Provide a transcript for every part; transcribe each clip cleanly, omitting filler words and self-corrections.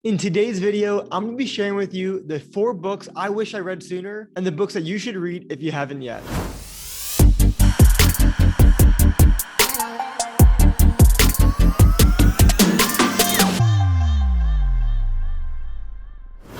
In today's video, I'm going to be sharing with you the 4 books I wish I read sooner and the books that you should read if you haven't yet.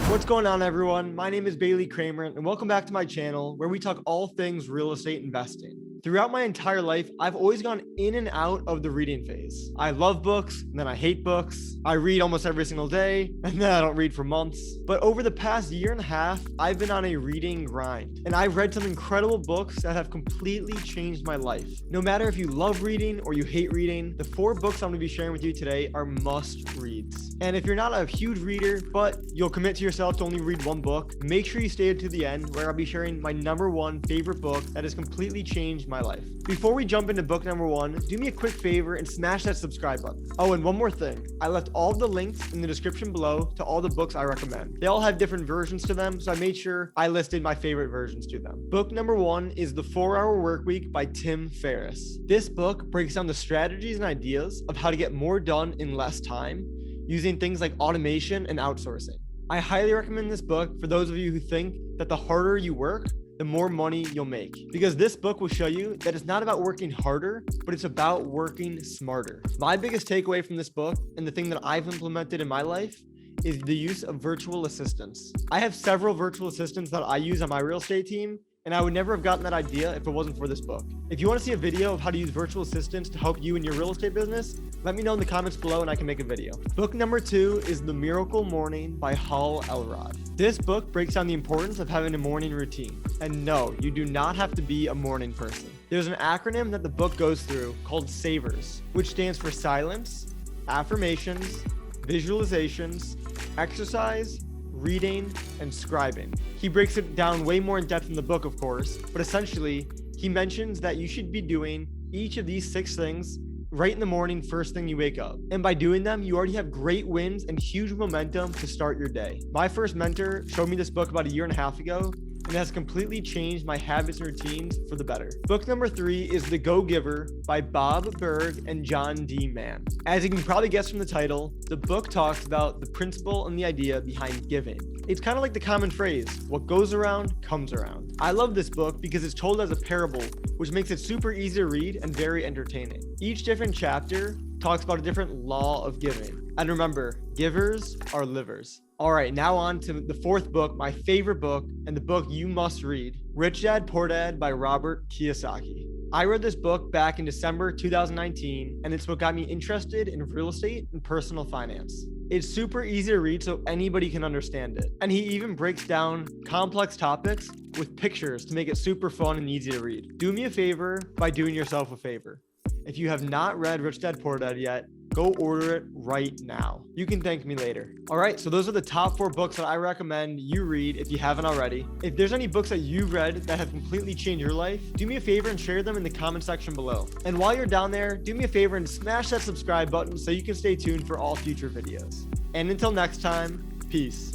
What's going on, everyone? My name is Kramer, and welcome back to my channel where we talk all things real estate investing. Throughout my entire life, I've always gone in and out of the reading phase. I love books, and then I hate books. I read almost every single day, and then I don't read for months. But over the past year and a half, I've been on a reading grind, and I've read some incredible books that have completely changed my life. No matter if you love reading or you hate reading, the 4 books I'm going to be sharing with you today are must-reads. And if you're not a huge reader, but you'll commit to yourself to only read one book, make sure you stay to the end where I'll be sharing my #1 favorite book that has completely changed my life. Before we jump into book #1, do me a quick favor and smash that subscribe button. Oh, and one more thing. I left all of the links in the description below to all the books I recommend. They all have different versions to them, so I made sure I listed my favorite versions to them. Book #1 is The 4-Hour Workweek by Tim Ferris. This book breaks down the strategies and ideas of how to get more done in less time using things like automation and outsourcing. I highly recommend this book for those of you who think that the harder you work, the more money you'll make. Because this book will show you that it's not about working harder, but it's about working smarter. My biggest takeaway from this book, and the thing that I've implemented in my life, is the use of virtual assistants. I have several virtual assistants that I use on my real estate team, and I would never have gotten that idea if it wasn't for this book. If you want to see a video of how to use virtual assistants to help you in your real estate business, let me know in the comments below and I can make a video. Book #2 is The Miracle Morning by Elrod. This book breaks down the importance of having a morning routine. And no, you do not have to be a morning person. There's an acronym that the book goes through called SAVERS, which stands for silence, affirmations, visualizations, exercise, reading, and scribing. He breaks it down way more in depth in the book, of course, but essentially, he mentions that you should be doing each of these 6 things right in the morning, first thing you wake up. And by doing them, you already have great wins and huge momentum to start your day. My first mentor showed me this book about a year and a half ago, and it has completely changed my habits and routines for the better. Book #3 is The Go-Giver by Burg and John D. Mann. As you can probably guess from the title, the book talks about the principle and the idea behind giving. It's kind of like the common phrase, what goes around comes around. I love this book because it's told as a parable, which makes it super easy to read and very entertaining. Each different chapter talks about a different law of giving. And remember, givers are livers. All right, now on to the 4th book, my favorite book, and the book you must read, Rich Dad Poor Dad by Robert Kiyosaki. I read this book back in December 2019, and it's what got me interested in real estate and personal finance. It's super easy to read so anybody can understand it. And he even breaks down complex topics with pictures to make it super fun and easy to read. Do me a favor by doing yourself a favor. If you have not read Rich Dad Poor Dad yet, go order it right now. You can thank me later. All right, so those are the top 4 books that I recommend you read if you haven't already. If there's any books that you've read that have completely changed your life, do me a favor and share them in the comment section below. And while you're down there, do me a favor and smash that subscribe button so you can stay tuned for all future videos. And until next time, peace.